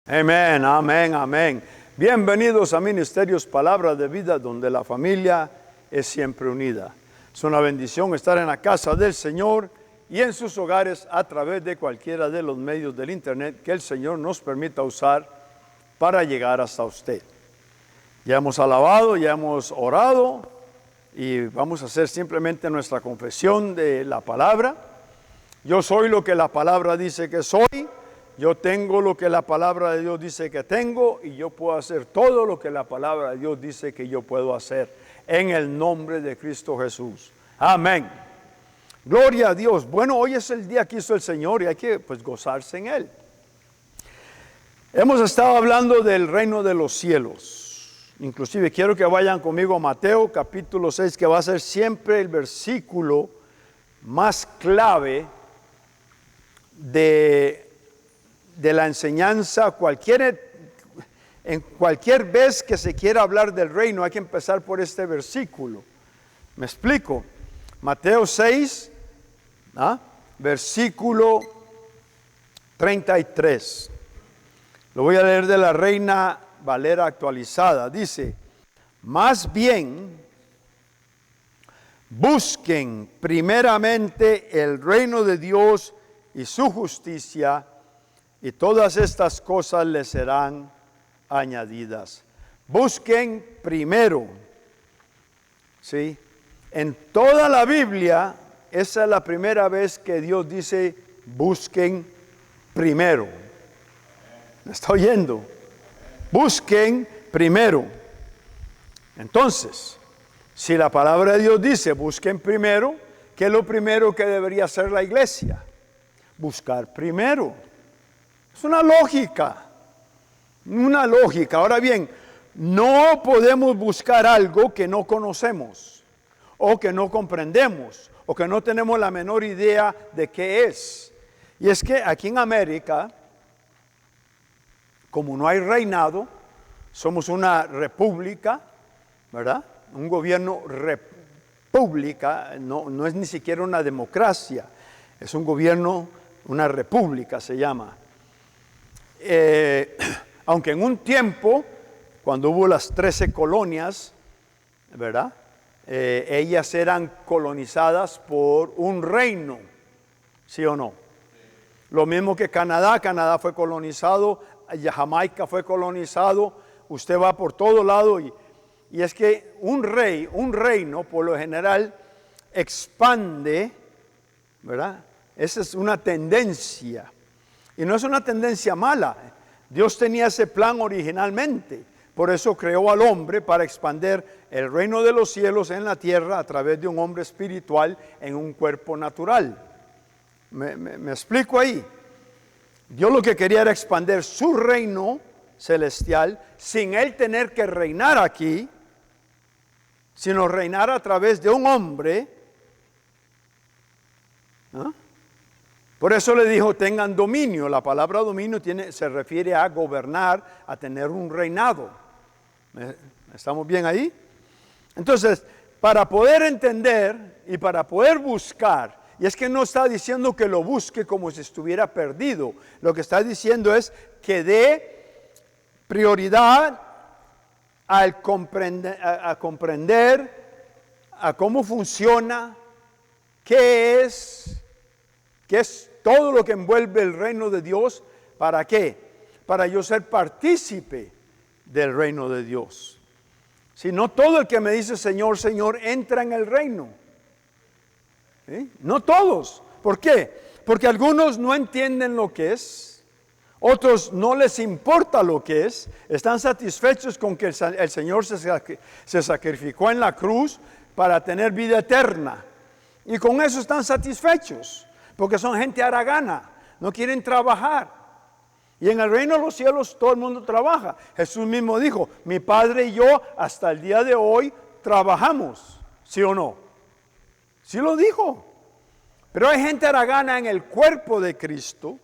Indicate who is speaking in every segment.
Speaker 1: Amén, amén, amén. Bienvenidos a Ministerios Palabra de Vida, donde la familia es siempre unida. Es una bendición estar en la casa del Señor y en sus hogares a través de cualquiera de los medios del internet que el Señor nos permita usar para llegar hasta usted. Ya hemos alabado, ya hemos orado y vamos a hacer simplemente nuestra confesión de la palabra. Yo soy lo que la palabra dice que soy. Yo tengo lo que la palabra de Dios dice que tengo y yo puedo hacer todo lo que la palabra de Dios dice que yo puedo hacer en el nombre de Cristo Jesús. Amén. Gloria a Dios. Bueno, hoy es el día que hizo el Señor y hay que gozarse en Él. Hemos estado hablando del reino de los cielos. Inclusive quiero que vayan conmigo a Mateo capítulo 6, que va a ser siempre el versículo más clave de la enseñanza. En cualquier vez que se quiera hablar del reino hay que empezar por este versículo. Me explico. Mateo 6, versículo 33. Lo voy a leer de la Reina Valera actualizada. Dice: más bien busquen primeramente el reino de Dios y su justicia, y todas estas cosas les serán añadidas. Busquen primero. ¿Sí? En toda la Biblia, esa es la primera vez que Dios dice: busquen primero. ¿Me está oyendo? Busquen primero. Entonces, si la palabra de Dios dice: busquen primero, ¿qué es lo primero que debería hacer la iglesia? Buscar primero. Es una lógica. Ahora bien, no podemos buscar algo que no conocemos, o que no comprendemos, o que no tenemos la menor idea de qué es. Y es que aquí en América, como no hay reinado, somos una república, ¿verdad? Un gobierno república, no es ni siquiera una democracia, es un gobierno, una república se llama. Aunque en un tiempo, cuando hubo las 13 colonias, ¿verdad? Ellas eran colonizadas por un reino, ¿sí o no? Lo mismo que Canadá fue colonizado, Jamaica fue colonizado, usted va por todo lado y es que un reino por lo general expande, ¿verdad? Esa es una tendencia. Y no es una tendencia mala. Dios tenía ese plan originalmente. Por eso creó al hombre para expandir el reino de los cielos en la tierra a través de un hombre espiritual en un cuerpo natural. ¿Me explico ahí? Dios lo que quería era expandir su reino celestial sin él tener que reinar aquí, sino reinar a través de un hombre. Por eso le dijo: tengan dominio. La palabra dominio se refiere a gobernar, a tener un reinado. ¿Estamos bien ahí? Entonces, para poder entender y para poder buscar, y es que no está diciendo que lo busque como si estuviera perdido. Lo que está diciendo es que dé prioridad a comprender a cómo funciona, qué es todo lo que envuelve el reino de Dios. ¿Para qué? Para yo ser partícipe del reino de Dios. Si no todo el que me dice Señor, Señor, entra en el reino. ¿Sí? No todos. ¿Por qué? Porque algunos no entienden lo que es, otros no les importa lo que es, están satisfechos con que el Señor se sacrificó en la cruz para tener vida eterna. Y con eso están satisfechos. Porque son gente haragana, no quieren trabajar. Y en el reino de los cielos todo el mundo trabaja. Jesús mismo dijo: mi Padre y yo hasta el día de hoy trabajamos. ¿Sí o no? Sí lo dijo. Pero hay gente haragana en el cuerpo de Cristo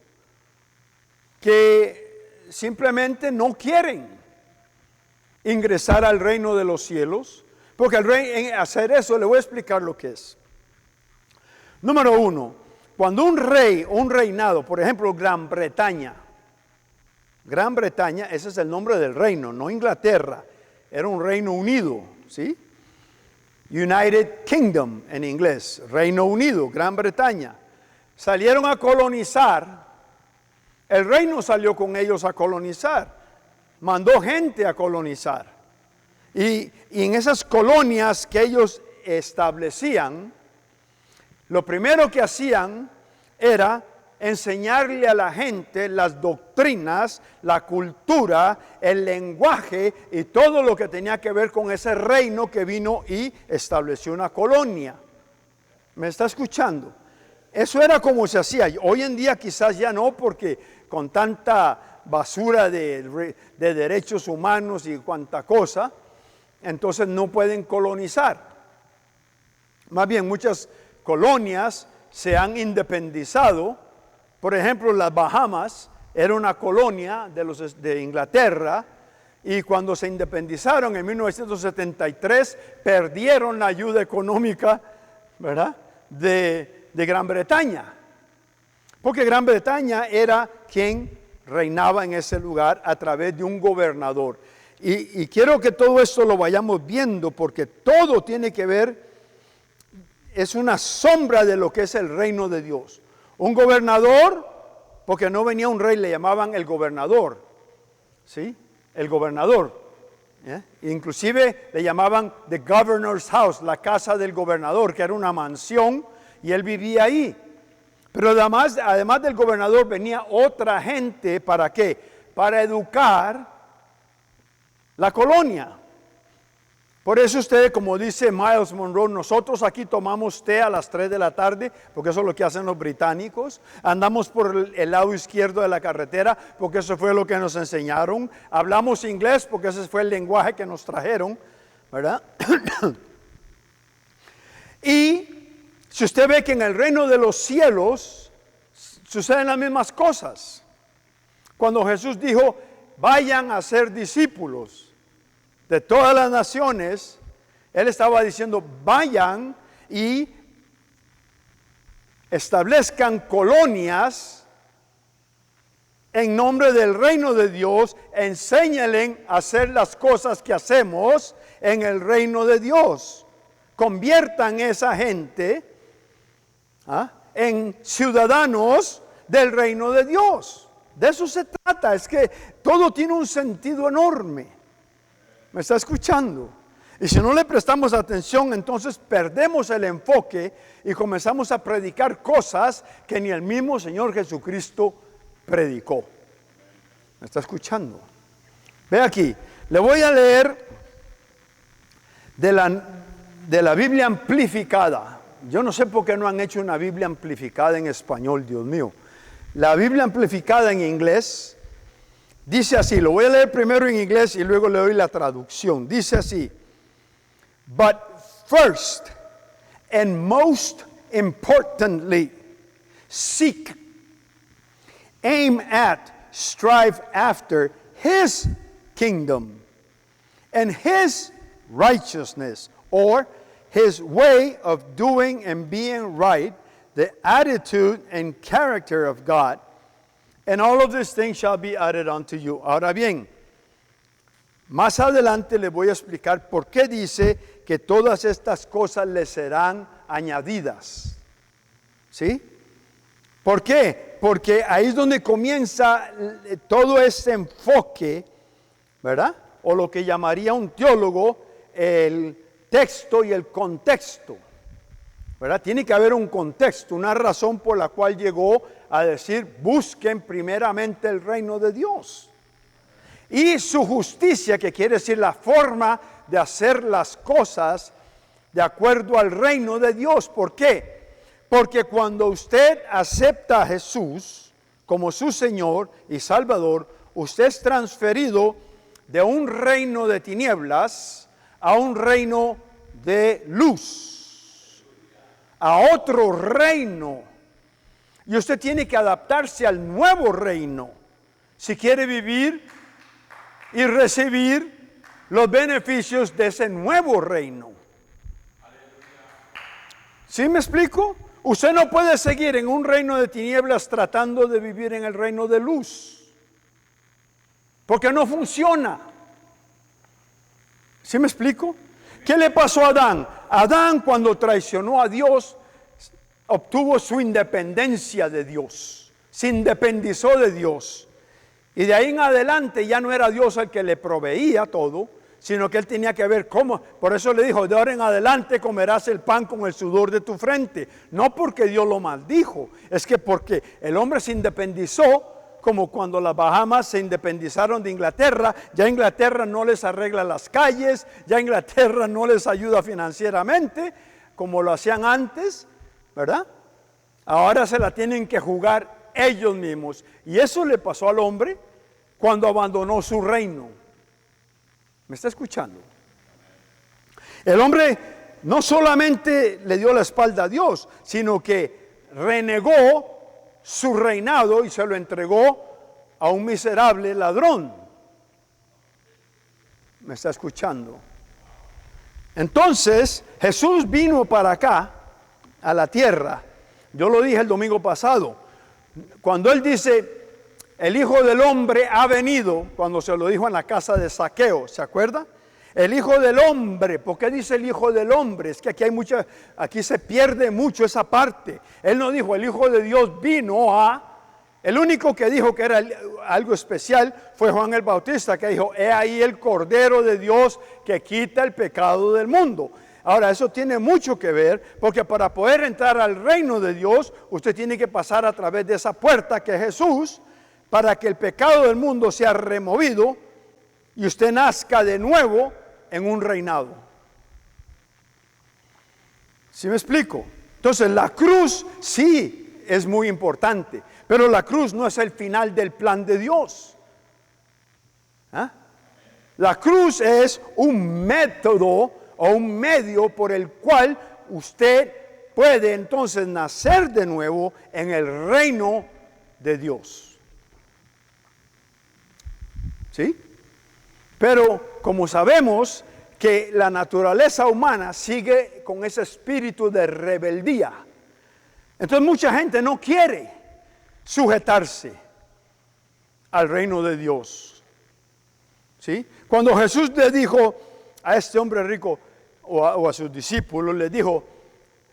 Speaker 1: que simplemente no quieren ingresar al reino de los cielos. Porque en hacer eso, le voy a explicar lo que es. Número 1. Cuando un rey o un reinado, por ejemplo Gran Bretaña, Gran Bretaña, ese es el nombre del reino, no Inglaterra, era un reino unido, ¿sí? United Kingdom en inglés, Reino Unido, Gran Bretaña. Salieron a colonizar, el reino salió con ellos a colonizar, mandó gente a colonizar. Y en esas colonias que ellos establecían, lo primero que hacían era enseñarle a la gente las doctrinas, la cultura, el lenguaje y todo lo que tenía que ver con ese reino que vino y estableció una colonia. ¿Me está escuchando? Eso era como se hacía. Hoy en día quizás ya no, porque con tanta basura de derechos humanos y cuanta cosa, entonces no pueden colonizar. Más bien, muchas colonias se han independizado. Por ejemplo, las Bahamas era una colonia de Inglaterra, y cuando se independizaron en 1973 perdieron la ayuda económica, ¿verdad?, de Gran Bretaña, porque Gran Bretaña era quien reinaba en ese lugar a través de un gobernador. Y quiero que todo esto lo vayamos viendo, porque todo tiene que ver, es una sombra de lo que es el reino de Dios. Un gobernador, porque no venía un rey, le llamaban el gobernador, ¿sí? El gobernador. Inclusive le llamaban the governor's house, la casa del gobernador, que era una mansión, y él vivía ahí. Pero además del gobernador venía otra gente, ¿para qué? Para educar la colonia. Por eso ustedes, como dice Miles Monroe, nosotros aquí tomamos té a las 3 de la tarde, porque eso es lo que hacen los británicos. Andamos por el lado izquierdo de la carretera, porque eso fue lo que nos enseñaron. Hablamos inglés, porque ese fue el lenguaje que nos trajeron, ¿verdad? Y si usted ve que en el reino de los cielos suceden las mismas cosas. Cuando Jesús dijo, vayan a ser discípulos de todas las naciones, Él estaba diciendo, vayan y establezcan colonias en nombre del reino de Dios, enséñenle a hacer las cosas que hacemos en el reino de Dios. Conviertan esa gente en ciudadanos del reino de Dios. De eso se trata, es que todo tiene un sentido enorme. ¿Me está escuchando? Y si no le prestamos atención, entonces perdemos el enfoque y comenzamos a predicar cosas que ni el mismo Señor Jesucristo predicó. ¿Me está escuchando? Ve aquí, le voy a leer de la Biblia amplificada. Yo no sé por qué no han hecho una Biblia amplificada en español, Dios mío. La Biblia amplificada en inglés dice así, lo voy a leer primero en inglés y luego le doy la traducción. Dice así: But first and most importantly, seek, aim at, strive after His kingdom and His righteousness, or His way of doing and being right, the attitude and character of God. And all of these things shall be added unto you. Ahora bien, más adelante le voy a explicar por qué dice que todas estas cosas le serán añadidas. ¿Sí? ¿Por qué? Porque ahí es donde comienza todo ese enfoque, ¿verdad? O lo que llamaría un teólogo el texto y el contexto, ¿verdad? Tiene que haber un contexto, una razón por la cual llegó a decir, busquen primeramente el reino de Dios y su justicia, que quiere decir la forma de hacer las cosas de acuerdo al reino de Dios. ¿Por qué? Porque cuando usted acepta a Jesús como su Señor y Salvador, usted es transferido de un reino de tinieblas a un reino de luz, a otro reino. Y usted tiene que adaptarse al nuevo reino si quiere vivir y recibir los beneficios de ese nuevo reino. ¿Sí me explico? Usted no puede seguir en un reino de tinieblas tratando de vivir en el reino de luz. porque no funciona. ¿Sí me explico? ¿Qué le pasó a Adán? Adán, cuando traicionó a Dios, obtuvo su independencia de Dios, se independizó de Dios, y de ahí en adelante ya no era Dios el que le proveía todo, sino que él tenía que ver cómo. Por eso le dijo: de ahora en adelante comerás el pan con el sudor de tu frente. No porque Dios lo maldijo, es que porque el hombre se independizó, como cuando las Bahamas se independizaron de Inglaterra. Ya Inglaterra no les arregla las calles, ya Inglaterra no les ayuda financieramente como lo hacían antes, ¿verdad? Ahora se la tienen que jugar ellos mismos. Y eso le pasó al hombre cuando abandonó su reino. ¿Me está escuchando? El hombre no solamente le dio la espalda a Dios, sino que renegó su reinado y se lo entregó a un miserable ladrón. ¿Me está escuchando? Entonces Jesús vino para acá, a la tierra. Yo lo dije el domingo pasado, cuando él dice: el Hijo del Hombre ha venido, cuando se lo dijo en la casa de Zaqueo, ¿se acuerda? El Hijo del Hombre. ¿Por qué dice el Hijo del Hombre? Es que aquí se pierde mucho esa parte. Él no dijo: el Hijo de Dios vino a. El único que dijo que era algo especial fue Juan el Bautista, que dijo: he ahí el Cordero de Dios que quita el pecado del mundo. Ahora, eso tiene mucho que ver, porque para poder entrar al reino de Dios, usted tiene que pasar a través de esa puerta que es Jesús, para que el pecado del mundo sea removido y usted nazca de nuevo en un reinado. ¿Sí me explico? Entonces la cruz sí es muy importante, pero la cruz no es el final del plan de Dios. ¿Ah? La cruz es un método o un medio por el cual usted puede entonces nacer de nuevo en el reino de Dios. ¿Sí? Pero como sabemos que la naturaleza humana sigue con ese espíritu de rebeldía, entonces mucha gente no quiere sujetarse al reino de Dios. ¿Sí? Cuando Jesús le dijo a este hombre rico o a sus discípulos, le dijo,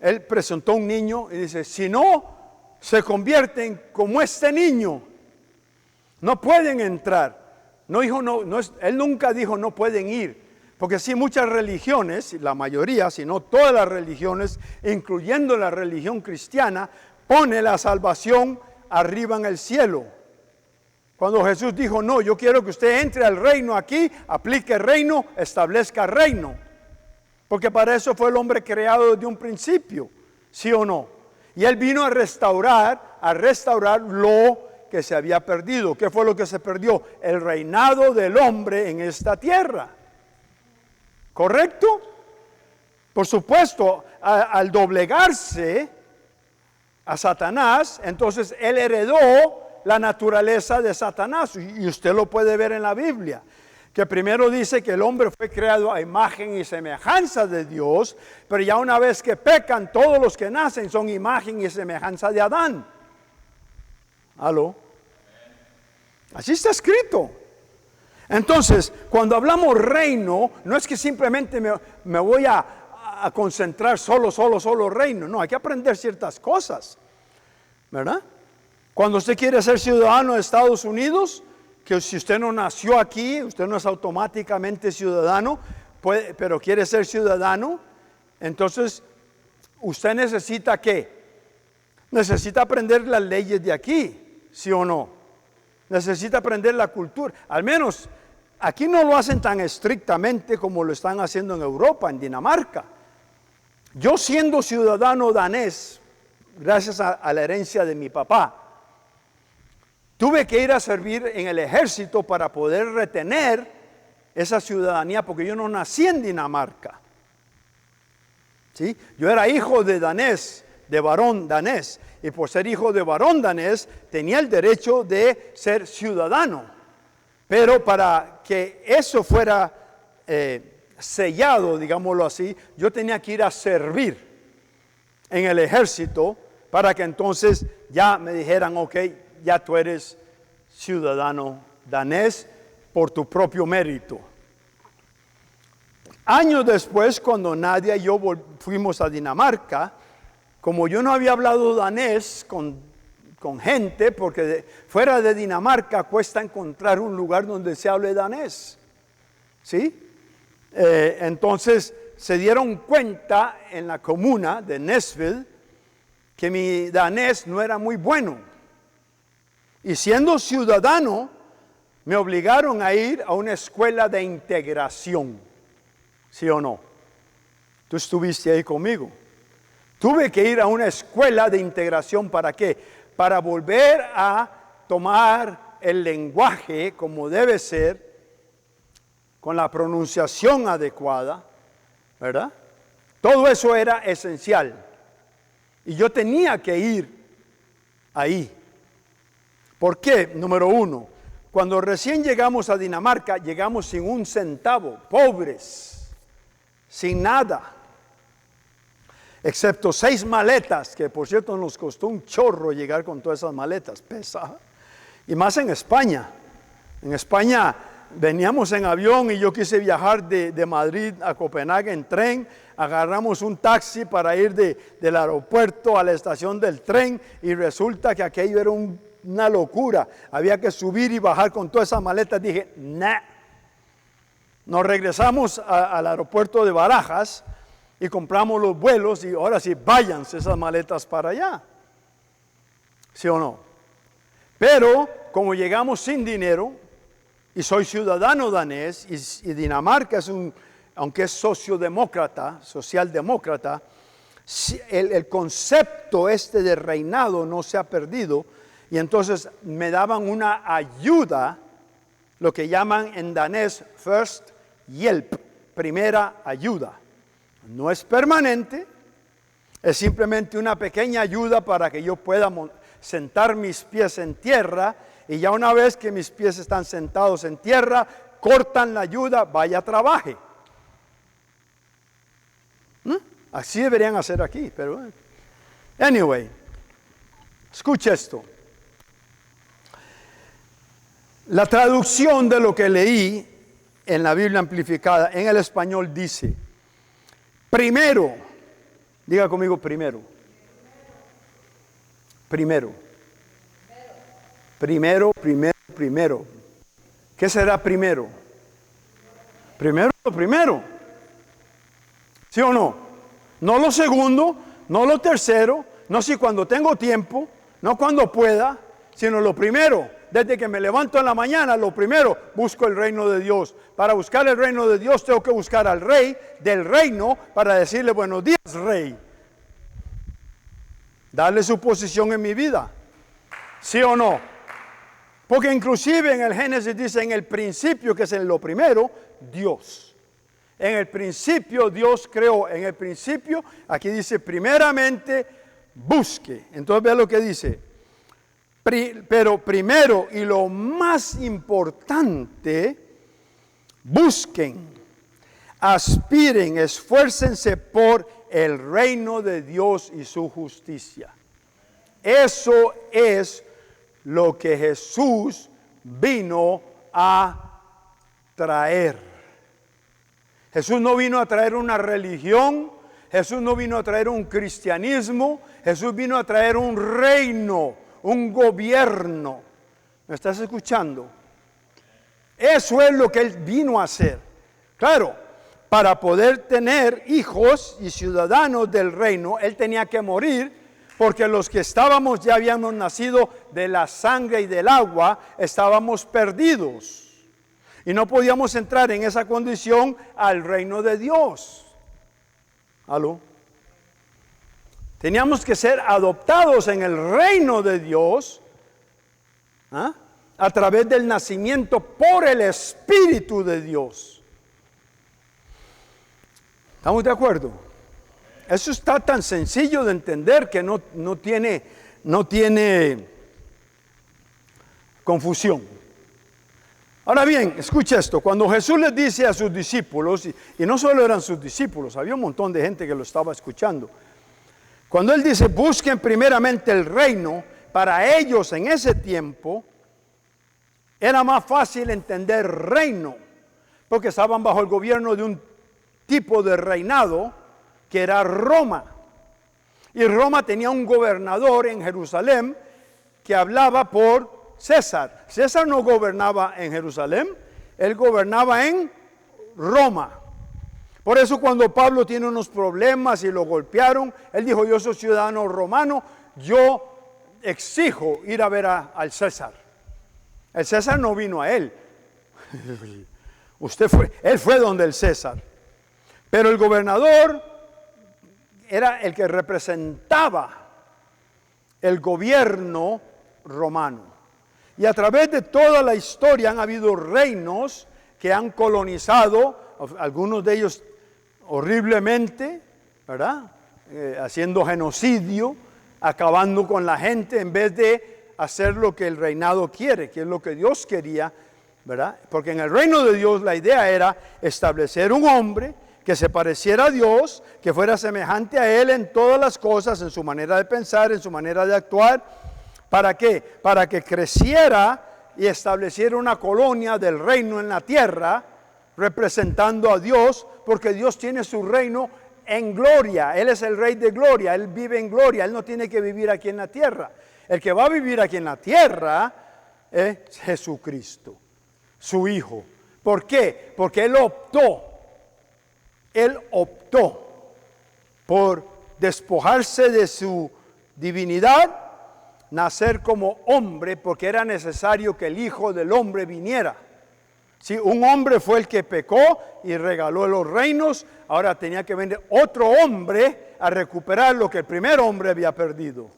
Speaker 1: él presentó un niño y dice: si no se convierten como este niño, no pueden entrar. No dijo, él nunca dijo no pueden ir, porque sí, muchas religiones, la mayoría, si no todas las religiones, incluyendo la religión cristiana, pone la salvación arriba en el cielo. Cuando Jesús dijo: no, yo quiero que usted entre al reino aquí, aplique reino, establezca reino, porque para eso fue el hombre creado desde un principio, ¿sí o no? Y él vino a restaurar lo que se había perdido. ¿Qué fue lo que se perdió? El reinado del hombre en esta tierra. ¿Correcto? Por supuesto, al doblegarse a Satanás, entonces él heredó la naturaleza de Satanás. Y usted lo puede ver en la Biblia, que primero dice que el hombre fue creado a imagen y semejanza de Dios, pero ya una vez que pecan, todos los que nacen son imagen y semejanza de Adán. ¿Aló? Así está escrito. Entonces, cuando hablamos reino, no es que simplemente me voy a concentrar solo reino. No, hay que aprender ciertas cosas, ¿verdad? Cuando usted quiere ser ciudadano de Estados Unidos, que si usted no nació aquí, usted no es automáticamente ciudadano, pero quiere ser ciudadano, entonces usted necesita ¿qué? Necesita aprender las leyes de aquí, ¿sí o no? Necesita aprender la cultura. Al menos aquí no lo hacen tan estrictamente como lo están haciendo en Europa, en Dinamarca. Yo, siendo ciudadano danés, gracias a la herencia de mi papá, tuve que ir a servir en el ejército para poder retener esa ciudadanía, porque yo no nací en Dinamarca. ¿Sí? Yo era hijo de danés, de varón danés, y por ser hijo de varón danés tenía el derecho de ser ciudadano, pero para que eso fuera sellado, digámoslo así, yo tenía que ir a servir en el ejército para que entonces ya me dijeran: ok, ya tú eres ciudadano danés por tu propio mérito. Años después, cuando Nadia y yo fuimos a Dinamarca, como yo no había hablado danés con gente, porque fuera de Dinamarca cuesta encontrar un lugar donde se hable danés, ¿sí? Entonces se dieron cuenta en la comuna de Næstved que mi danés no era muy bueno. Y siendo ciudadano, me obligaron a ir a una escuela de integración. ¿Sí o no? Tú estuviste ahí conmigo. Tuve que ir a una escuela de integración. ¿Para qué? Para volver a tomar el lenguaje como debe ser, con la pronunciación adecuada, ¿verdad? Todo eso era esencial. Y yo tenía que ir ahí. ¿Por qué? Número uno, cuando recién llegamos a Dinamarca, llegamos sin un centavo, pobres, sin nada, excepto 6 maletas, que por cierto nos costó un chorro llegar con todas esas maletas, pesa. Y más en España. En España veníamos en avión y yo quise viajar de Madrid a Copenhague en tren. Agarramos un taxi para ir del aeropuerto a la estación del tren y resulta que aquello era una locura. Había que subir y bajar con todas esas maletas. Dije, nah. Nos regresamos al aeropuerto de Barajas y compramos los vuelos y ahora sí, váyanse esas maletas para allá. ¿Sí o no? Pero como llegamos sin dinero y soy ciudadano danés y Dinamarca es aunque es socialdemócrata, el concepto de reinado no se ha perdido y entonces me daban una ayuda, lo que llaman en danés first hjälp, primera ayuda. No es permanente, es simplemente una pequeña ayuda para que yo pueda sentar mis pies en tierra y ya una vez que mis pies están sentados en tierra, cortan la ayuda, vaya trabaje. Así deberían hacer aquí, pero anyway, escucha esto. La traducción de lo que leí en la Biblia amplificada en el español dice: primero, diga conmigo primero. Primero. ¿Qué será primero? Primero lo primero. ¿Sí o no? No lo segundo, no lo tercero, no si cuando tengo tiempo, no cuando pueda, sino lo primero. Desde que me levanto en la mañana, lo primero, busco el reino de Dios. Para buscar el reino de Dios tengo que buscar al rey del reino para decirle buenos días, rey. Darle su posición en mi vida. ¿Sí o no? Porque inclusive en el Génesis dice en el principio, que es en lo primero, Dios. En el principio Dios creó. En el principio, aquí dice primeramente, busque. Entonces vea lo que dice. Pero primero y lo más importante, busquen, aspiren, esfuércense por el reino de Dios y su justicia. Eso es lo que Jesús vino a traer. Jesús no vino a traer una religión, Jesús no vino a traer un cristianismo, Jesús vino a traer un reino, un gobierno. ¿Me estás escuchando? Eso es lo que Él vino a hacer. Claro, para poder tener hijos y ciudadanos del reino, Él tenía que morir, porque los que estábamos, ya habíamos nacido de la sangre y del agua, estábamos perdidos. Y no podíamos entrar en esa condición al reino de Dios. ¿Aló? Teníamos que ser adoptados en el reino de Dios, a través del nacimiento por el Espíritu de Dios. ¿Estamos de acuerdo? Eso está tan sencillo de entender que no tiene confusión. Ahora bien, escucha esto. Cuando Jesús les dice a sus discípulos, y no solo eran sus discípulos, había un montón de gente que lo estaba escuchando. Cuando Él dice, busquen primeramente el reino, para ellos en ese tiempo, Era más fácil entender reino, porque estaban bajo el gobierno de un tipo de reinado que era Roma. Y Roma tenía un gobernador en Jerusalén que hablaba por César. César no gobernaba en Jerusalén, él gobernaba en Roma. Por eso cuando Pablo tiene unos problemas y lo golpearon, él dijo: yo soy ciudadano romano, yo exijo ir a ver al César. El César no vino a él. Él fue donde el César. Pero el gobernador era el que representaba el gobierno romano. Y a través de toda la historia han habido reinos que han colonizado, algunos de ellos horriblemente, ¿verdad? Haciendo genocidio, acabando con la gente en vez de hacer lo que el reinado quiere, que es lo que Dios quería, ¿verdad? Porque en el reino de Dios la idea era establecer un hombre que se pareciera a Dios, que fuera semejante a Él en todas las cosas, en su manera de pensar, en su manera de actuar. ¿Para qué? Para que creciera y estableciera una colonia del reino en la tierra, representando a Dios, porque Dios tiene su reino en gloria. Él es el Rey de gloria, Él vive en gloria, Él no tiene que vivir aquí en la tierra. El que va a vivir aquí en la tierra es Jesucristo, su Hijo. ¿Por qué? Porque Él optó por despojarse de su divinidad, nacer como hombre, porque era necesario que el Hijo del Hombre viniera. Si un hombre fue el que pecó y regaló los reinos, ahora tenía que venir otro hombre a recuperar lo que el primer hombre había perdido.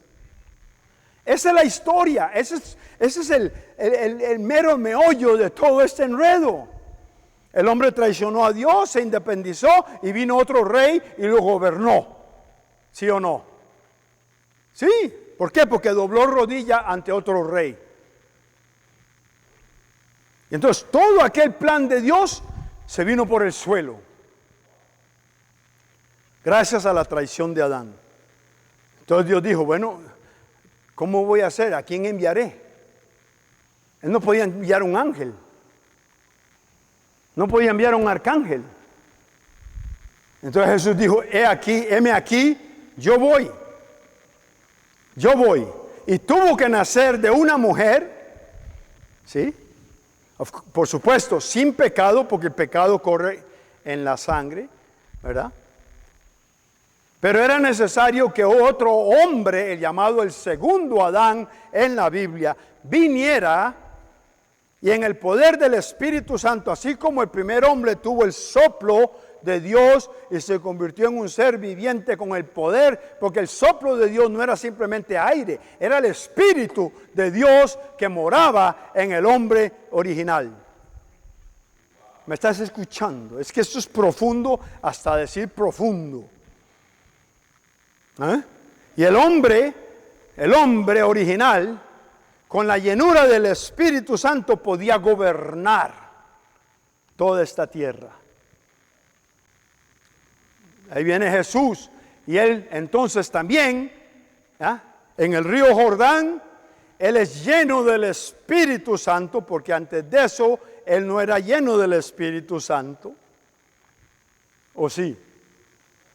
Speaker 1: Esa es la historia, ese es el mero meollo de todo este enredo. El hombre traicionó a Dios, se independizó y vino otro rey y lo gobernó. ¿Sí o no? Sí. ¿Por qué? Porque dobló rodilla ante otro rey. Y entonces todo aquel plan de Dios se vino por el suelo. Gracias a la traición de Adán. Entonces Dios dijo: bueno, ¿cómo voy a hacer? ¿A quién enviaré? Él no podía enviar un ángel. No podía enviar un arcángel. Entonces Jesús dijo: heme aquí, yo voy. Y tuvo que nacer de una mujer, ¿sí? Por supuesto, sin pecado, porque el pecado corre en la sangre, ¿verdad? Pero era necesario que otro hombre, el llamado el segundo Adán en la Biblia, viniera y en el poder del Espíritu Santo, así como el primer hombre tuvo el soplo de Dios y se convirtió en un ser viviente con el poder, porque el soplo de Dios no era simplemente aire, era el Espíritu de Dios que moraba en el hombre original. ¿Me estás escuchando? Es que esto es profundo hasta decir profundo. Y el hombre original, con la llenura del Espíritu Santo, podía gobernar toda esta tierra. Ahí viene Jesús y Él entonces también, en el río Jordán, Él es lleno del Espíritu Santo, porque antes de eso Él no era lleno del Espíritu Santo. ¿O sí?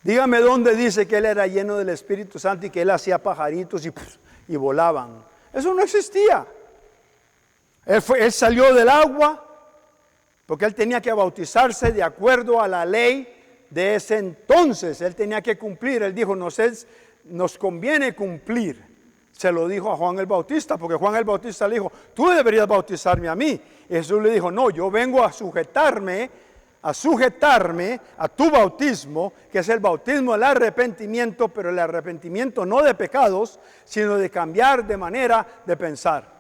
Speaker 1: Dígame dónde dice que Él era lleno del Espíritu Santo y que Él hacía pajaritos y volaban. Eso no existía. Él salió del agua porque Él tenía que bautizarse de acuerdo a la ley de ese entonces. Él tenía que cumplir. Él dijo: nos conviene cumplir. Se lo dijo a Juan el Bautista, porque Juan el Bautista le dijo: tú deberías bautizarme a mí. Y Jesús le dijo: no, yo vengo a sujetarme a tu bautismo, que es el bautismo del arrepentimiento, pero el arrepentimiento no de pecados, sino de cambiar de manera de pensar.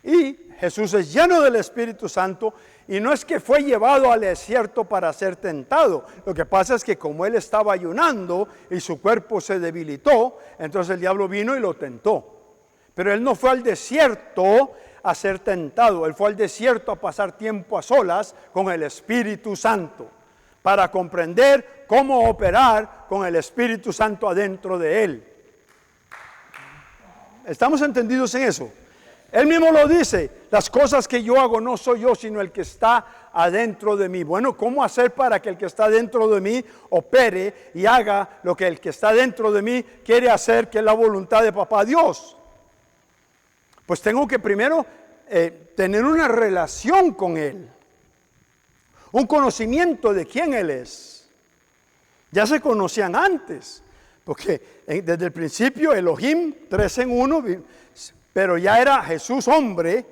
Speaker 1: Y Jesús es lleno del Espíritu Santo, y no es que fue llevado al desierto para ser tentado. Lo que pasa es que como Él estaba ayunando y su cuerpo se debilitó, entonces el diablo vino y lo tentó. Pero Él no fue al desierto a ser tentado, Él fue al desierto a pasar tiempo a solas con el Espíritu Santo, para comprender cómo operar con el Espíritu Santo adentro de Él. ¿Estamos entendidos en eso? Él mismo lo dice, las cosas que yo hago no soy yo, sino el que está adentro de mí. Bueno, ¿cómo hacer para que el que está dentro de mí opere y haga lo que el que está dentro de mí quiere hacer, que es la voluntad de Papá Dios? Pues tengo que primero tener una relación con Él, un conocimiento de quién Él es. Ya se conocían antes, porque desde el principio Elohim, 3 en 1, pero ya era Jesús hombre,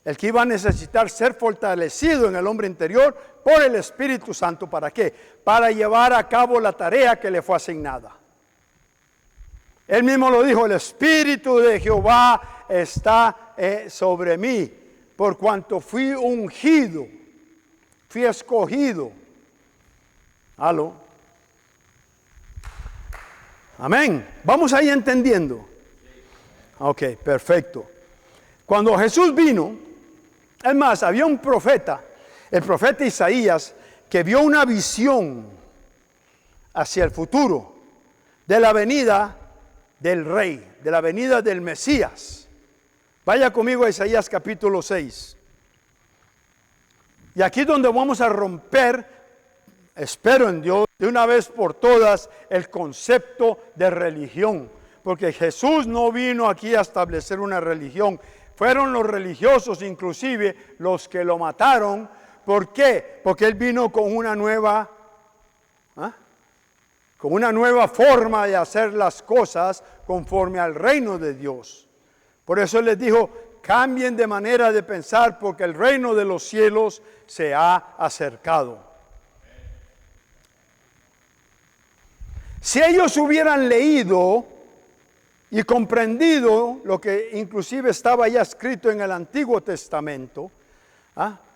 Speaker 1: el que iba a necesitar ser fortalecido en el hombre interior por el Espíritu Santo. ¿Para qué? Para llevar a cabo la tarea que le fue asignada. Él mismo lo dijo, el Espíritu de Jehová está sobre mí, por cuanto fui ungido, fui escogido. ¿Aló? Amén. Vamos ahí entendiendo. Ok, perfecto. Cuando Jesús vino, es más, había un profeta, el profeta Isaías, que vio una visión hacia el futuro de la venida del Rey, de la venida del Mesías. Vaya conmigo a Isaías capítulo 6. Y aquí es donde vamos a romper, espero en Dios, de una vez por todas, el concepto de religión. Porque Jesús no vino aquí a establecer una religión. Fueron los religiosos inclusive los que lo mataron. ¿Por qué? Porque Él vino con una nueva forma de hacer las cosas conforme al reino de Dios. Por eso Él les dijo, cambien de manera de pensar porque el reino de los cielos se ha acercado. Si ellos hubieran leído y comprendido lo que inclusive estaba ya escrito en el Antiguo Testamento,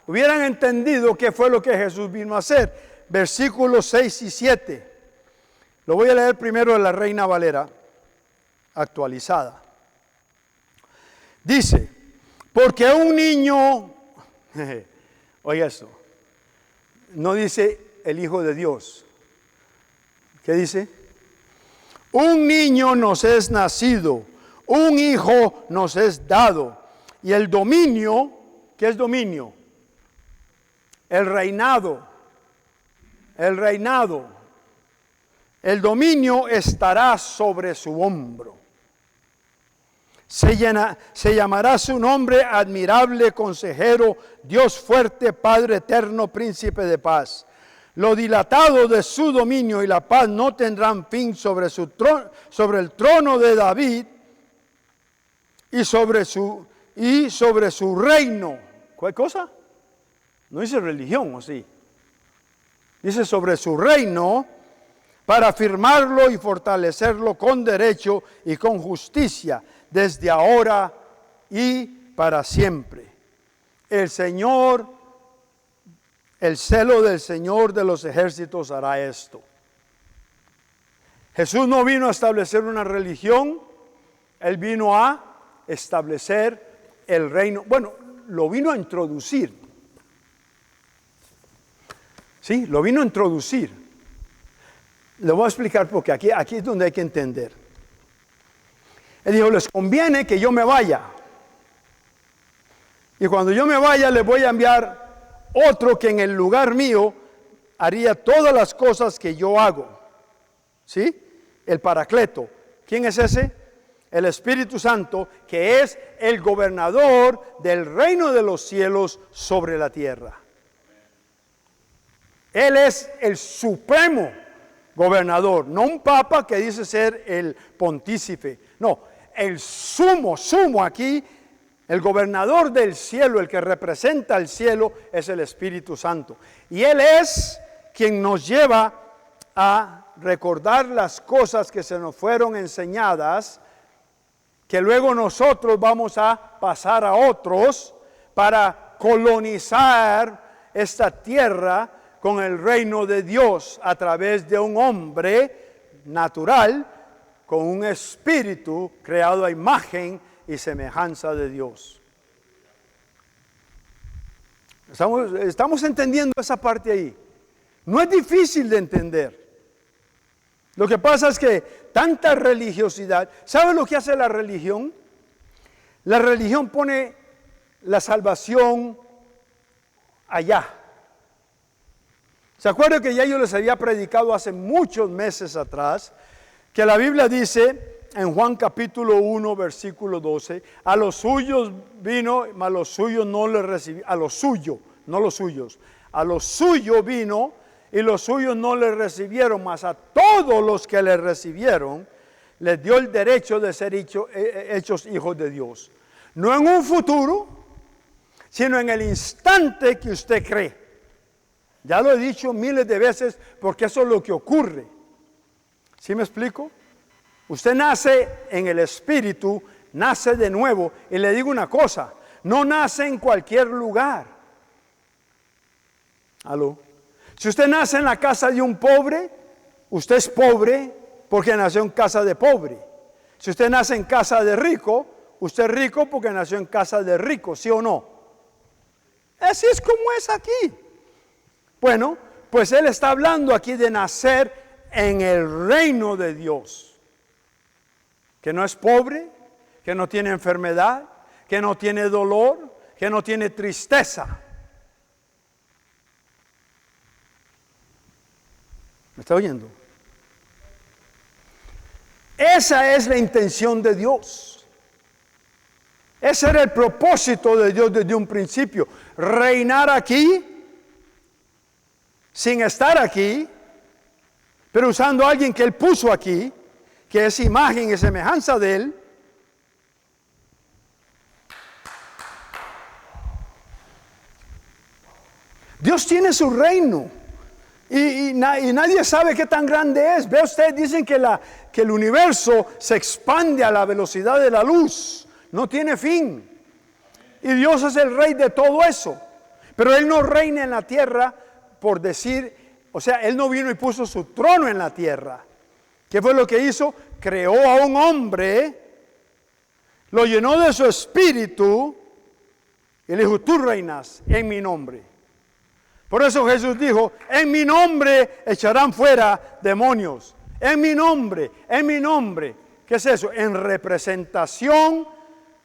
Speaker 1: hubieran entendido qué fue lo que Jesús vino a hacer. Versículos 6 y 7. Lo voy a leer primero de la Reina Valera actualizada. Dice, porque un niño, oiga esto, no dice el Hijo de Dios. ¿Qué dice? Un niño nos es nacido, un hijo nos es dado, y el dominio, ¿qué es dominio? El reinado, el dominio estará sobre su hombro. Se llamará su nombre admirable, consejero, Dios fuerte, Padre eterno, príncipe de paz. Lo dilatado de su dominio y la paz no tendrán fin sobre el trono de David y sobre su reino. ¿Cuál cosa? No dice religión, ¿o sí? Dice sobre su reino, para afirmarlo y fortalecerlo con derecho y con justicia, desde ahora y para siempre. El celo del Señor de los ejércitos hará esto. Jesús no vino a establecer una religión, Él vino a establecer el reino. Bueno, lo vino a introducir. Sí, lo vino a introducir. Le voy a explicar porque aquí es donde hay que entender. Él dijo, les conviene que yo me vaya. Y cuando yo me vaya, les voy a enviar otro que en el lugar mío haría todas las cosas que yo hago. ¿Sí? El Paracleto. ¿Quién es ese? El Espíritu Santo, que es el gobernador del reino de los cielos sobre la tierra. Él es el supremo gobernador, no un papa que dice ser el pontífice. No, el sumo aquí. El gobernador del cielo, el que representa el cielo, es el Espíritu Santo. Y Él es quien nos lleva a recordar las cosas que se nos fueron enseñadas, que luego nosotros vamos a pasar a otros para colonizar esta tierra con el reino de Dios a través de un hombre natural con un espíritu creado a imagen y semejanza de Dios. Estamos entendiendo esa parte ahí. No es difícil de entender. Lo que pasa es que tanta religiosidad, ¿sabe lo que hace la religión? La religión pone la salvación allá. ¿Se acuerdan que ya yo les había predicado hace muchos meses atrás que la Biblia dice en Juan capítulo 1 versículo 12, a los suyos vino, mas los suyos no le recibieron, a los suyos, no los suyos, a los suyos vino y los suyos no le recibieron, mas a todos los que le recibieron les dio el derecho de ser hechos hijos de Dios. No en un futuro, sino en el instante que usted cree. Ya lo he dicho miles de veces porque eso es lo que ocurre. ¿Sí me explico? Usted nace en el Espíritu, nace de nuevo. Y le digo una cosa, no nace en cualquier lugar. ¿Aló? Si usted nace en la casa de un pobre, usted es pobre porque nació en casa de pobre. Si usted nace en casa de rico, usted es rico porque nació en casa de rico, ¿sí o no? Así es como es aquí. Bueno, pues él está hablando aquí de nacer en el reino de Dios. Que no es pobre, que no tiene enfermedad, que no tiene dolor, que no tiene tristeza. ¿Me está oyendo? Esa es la intención de Dios. Ese era el propósito de Dios desde un principio. Reinar aquí, sin estar aquí, pero usando a alguien que Él puso aquí, que es imagen y semejanza de Él. Dios tiene su reino y nadie sabe qué tan grande es. Ve usted, dicen que el universo se expande a la velocidad de la luz, no tiene fin. Y Dios es el rey de todo eso, pero Él no reina en la tierra por decir, o sea, Él no vino y puso su trono en la tierra. ¿Qué fue lo que hizo? Creó a un hombre, lo llenó de su espíritu y le dijo, tú reinas en mi nombre. Por eso Jesús dijo, en mi nombre echarán fuera demonios. En mi nombre, en mi nombre. ¿Qué es eso? En representación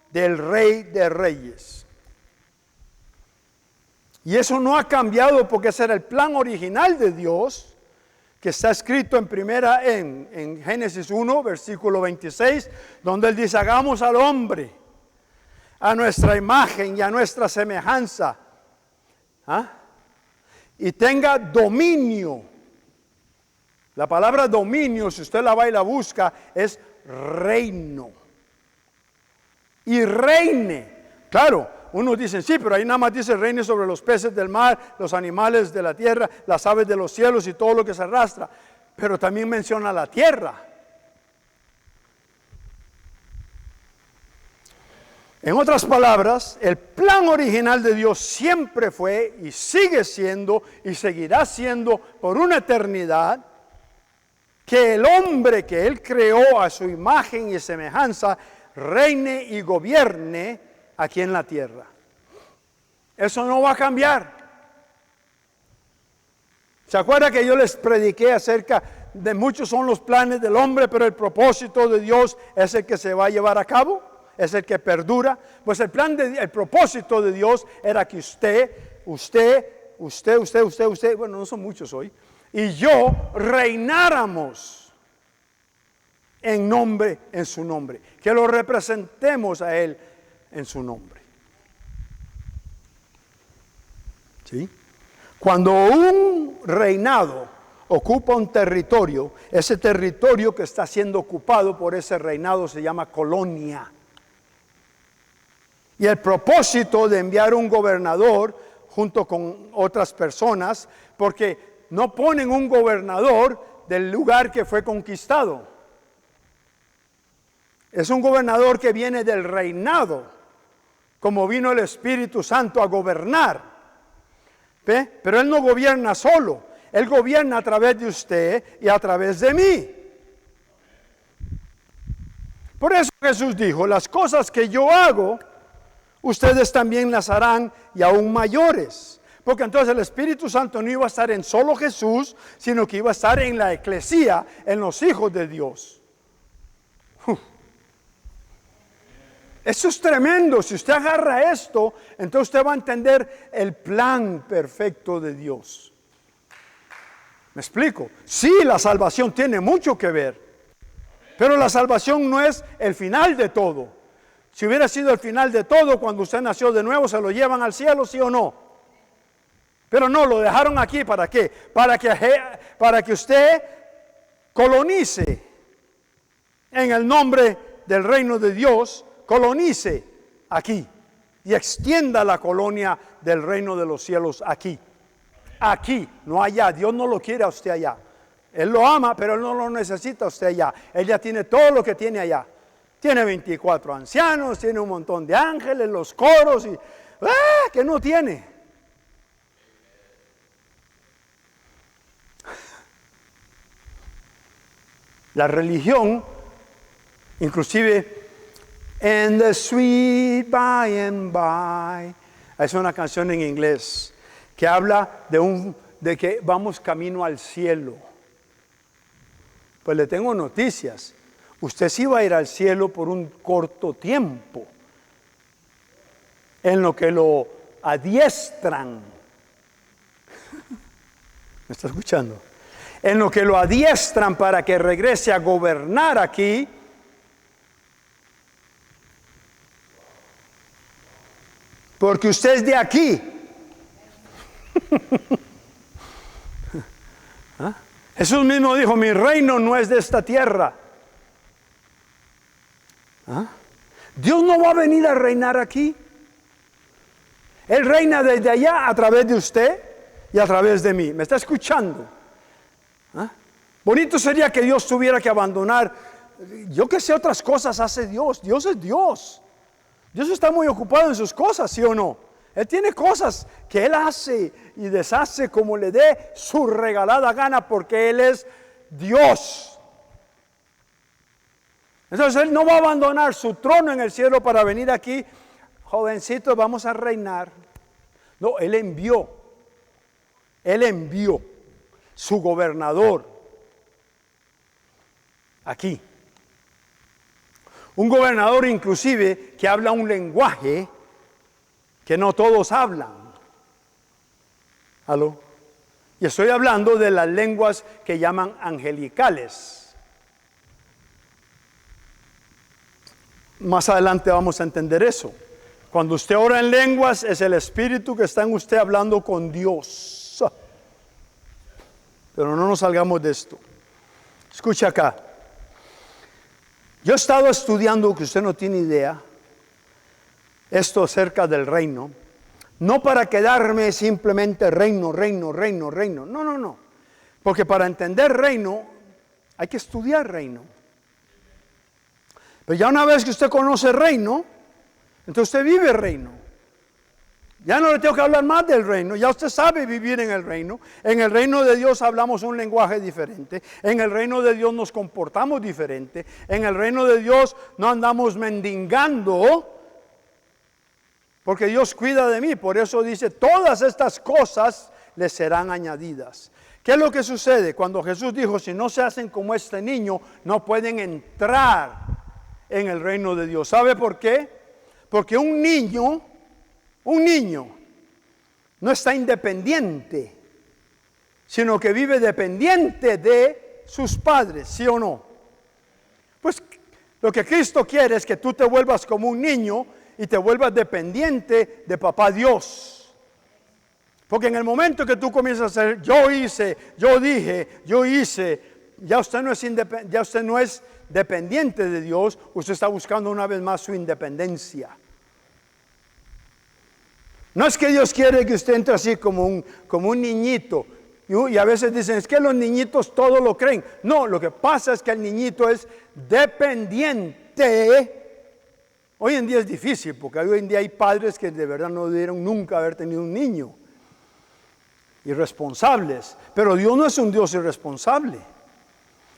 Speaker 1: del Rey de Reyes. Y eso no ha cambiado porque ese era el plan original de Dios, que está escrito en Génesis 1, versículo 26, donde Él dice, hagamos al hombre a nuestra imagen y a nuestra semejanza. Y tenga dominio. La palabra dominio, si usted la va y la busca, es reino. Y reine. Claro. Unos dicen, sí, pero ahí nada más dice reine sobre los peces del mar, los animales de la tierra, las aves de los cielos y todo lo que se arrastra. Pero también menciona la tierra. En otras palabras, el plan original de Dios siempre fue y sigue siendo y seguirá siendo por una eternidad que el hombre que Él creó a su imagen y semejanza reine y gobierne aquí en la tierra. Eso no va a cambiar. ¿Se acuerda que yo les prediqué acerca de muchos son los planes del hombre, pero el propósito de Dios es el que se va a llevar a cabo? Es el que perdura. Pues el propósito de Dios era que usted, bueno, no son muchos hoy, y yo reináramos en su nombre, que lo representemos a Él en su nombre. ¿Sí? Cuando un reinado ocupa un territorio, ese territorio que está siendo ocupado por ese reinado se llama colonia. Y el propósito de enviar un gobernador junto con otras personas, porque no ponen un gobernador del lugar que fue conquistado. Es un gobernador que viene del reinado, como vino el Espíritu Santo a gobernar. ¿Ve? Pero Él no gobierna solo, Él gobierna a través de usted y a través de mí. Por eso Jesús dijo, las cosas que yo hago, ustedes también las harán y aún mayores. Porque entonces el Espíritu Santo no iba a estar en solo Jesús, sino que iba a estar en la eclesía, en los hijos de Dios. Eso es tremendo. Si usted agarra esto, entonces usted va a entender el plan perfecto de Dios. ¿Me explico? Sí, la salvación tiene mucho que ver, pero la salvación no es el final de todo. Si hubiera sido el final de todo, cuando usted nació de nuevo, se lo llevan al cielo, ¿sí o no? Pero no, lo dejaron aquí, ¿para qué? Para que usted colonice en el nombre del reino de Dios, colonice aquí y extienda la colonia del reino de los cielos aquí. Aquí, no allá. Dios no lo quiere a usted allá. Él lo ama, pero Él no lo necesita a usted allá. Él ya tiene todo lo que tiene allá. Tiene 24 ancianos, tiene un montón de ángeles, los coros y ¿qué no tiene? La religión, inclusive "And the sweet by and by", es una canción en inglés que habla de que vamos camino al cielo. Pues le tengo noticias. Usted sí va a ir al cielo por un corto tiempo, en lo que lo adiestran. ¿Me está escuchando? En lo que lo adiestran para que regrese a gobernar aquí. Porque usted es de aquí. ¿Ah? Jesús mismo dijo: mi reino no es de esta tierra. ¿Ah? Dios no va a venir a reinar aquí. Él reina desde allá a través de usted y a través de mí. ¿Me está escuchando? ¿Ah? Bonito sería que Dios tuviera que abandonar. Yo que sé, otras cosas hace Dios. Dios es Dios. Dios está muy ocupado en sus cosas, ¿sí o no? Él tiene cosas que Él hace y deshace como le dé su regalada gana, porque Él es Dios. Entonces Él no va a abandonar su trono en el cielo para venir aquí: jovencitos, vamos a reinar. No, Él envió su gobernador aquí. Un gobernador inclusive que habla un lenguaje que no todos hablan. ¿Aló? Y estoy hablando de las lenguas que llaman angelicales. Más adelante vamos a entender eso. Cuando usted ora en lenguas, es el Espíritu que está en usted hablando con Dios. Pero no nos salgamos de esto. Escucha acá. Yo he estado estudiando, que usted no tiene idea, esto acerca del reino. No para quedarme simplemente reino. No. Porque para entender reino, hay que estudiar reino. Pero ya una vez que usted conoce reino, entonces usted vive reino. Ya no le tengo que hablar más del reino, ya usted sabe vivir en el reino. En el reino de Dios hablamos un lenguaje diferente. En el reino de Dios nos comportamos diferente. En el reino de Dios no andamos mendigando, porque Dios cuida de mí. Por eso dice: todas estas cosas les serán añadidas. ¿Qué es lo que sucede? Cuando Jesús dijo: si no se hacen como este niño, no pueden entrar en el reino de Dios. ¿Sabe por qué? Porque un niño no está independiente, sino que vive dependiente de sus padres, ¿sí o no? Pues lo que Cristo quiere es que tú te vuelvas como un niño y te vuelvas dependiente de papá Dios. Porque en el momento que tú comienzas a hacer yo hice, yo dije, yo hice, ya usted no es dependiente de Dios, usted está buscando una vez más su independencia. No es que Dios quiere que usted entre así como un niñito. Y a veces dicen: es que los niñitos todo lo creen. No, lo que pasa es que el niñito es dependiente. Hoy en día es difícil, porque hoy en día hay padres que de verdad no debieron nunca haber tenido un niño. Irresponsables. Pero Dios no es un Dios irresponsable.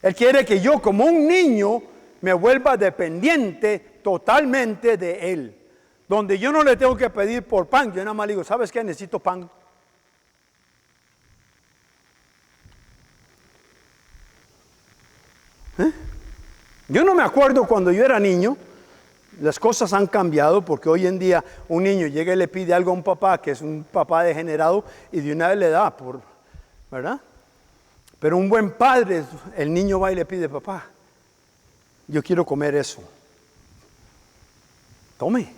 Speaker 1: Él quiere que yo, como un niño, me vuelva dependiente totalmente de Él. Donde yo no le tengo que pedir por pan, yo nada más le digo: ¿sabes qué? Necesito pan. Yo no me acuerdo cuando yo era niño Las cosas han cambiado porque hoy en día un niño llega y le pide algo a un papá que es un papá degenerado y de una vez le da, ¿verdad? Pero un buen padre, el niño va y le pide, papá, yo quiero comer eso. Tome.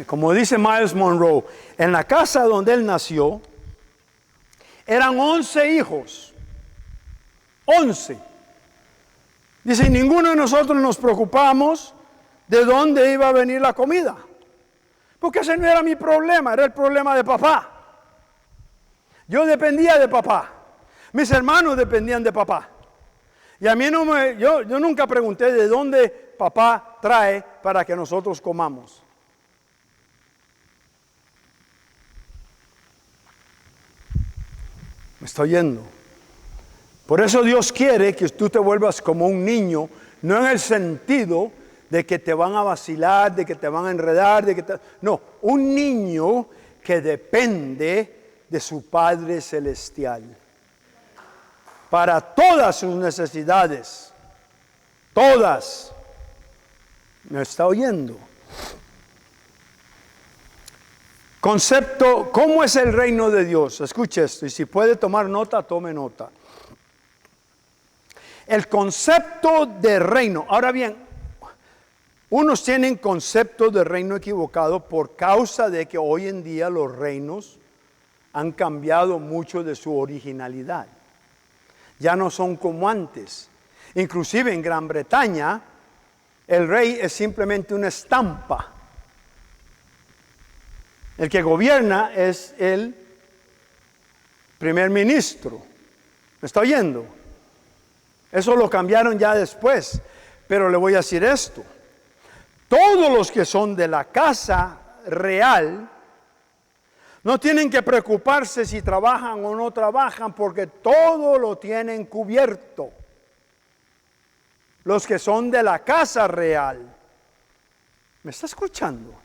Speaker 1: Como dice Miles Monroe, en la casa donde él nació, eran 11 hijos. 11. Dice, ninguno de nosotros nos preocupamos de dónde iba a venir la comida. Porque ese no era mi problema, era el problema de papá. Yo dependía de papá. Mis hermanos dependían de papá. Y a mí yo nunca pregunté de dónde papá trae para que nosotros comamos. Me estoy yendo. Por eso Dios quiere que tú te vuelvas como un niño, no en el sentido de que te van a vacilar, de que te van a enredar, no, un niño que depende de su Padre Celestial para todas sus necesidades, todas. ¿Me está oyendo? Concepto, ¿cómo es el reino de Dios? Escuche esto, y si puede tomar nota, tome nota. El concepto de reino. Ahora bien, unos tienen concepto de reino equivocado por causa de que hoy en día los reinos han cambiado mucho de su originalidad. Ya no son como antes. Inclusive en Gran Bretaña, el rey es simplemente una estampa. El que gobierna es el primer ministro. ¿Me está oyendo? Eso lo cambiaron ya después. Pero le voy a decir esto. Todos los que son de la casa real no tienen que preocuparse si trabajan o no trabajan porque todo lo tienen cubierto. Los que son de la casa real. ¿Me está escuchando?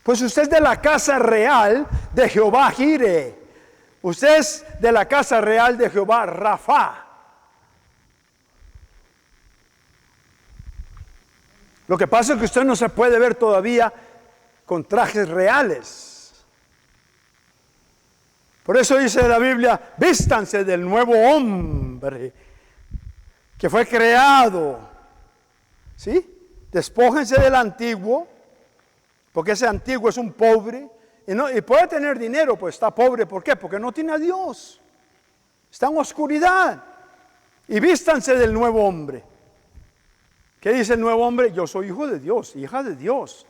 Speaker 1: Pues usted es de la casa real de Jehová Jireh. Usted es de la casa real de Jehová Rafa. Lo que pasa es que usted no se puede ver todavía con trajes reales. Por eso dice la Biblia, vístanse del nuevo hombre que fue creado. ¿Sí? Despójense del antiguo. Porque ese antiguo es un pobre y puede tener dinero, pues está pobre. ¿Por qué? Porque no tiene a Dios. Está en oscuridad. Y vístanse del nuevo hombre. ¿Qué dice el nuevo hombre? Yo soy hijo de Dios, hija de Dios.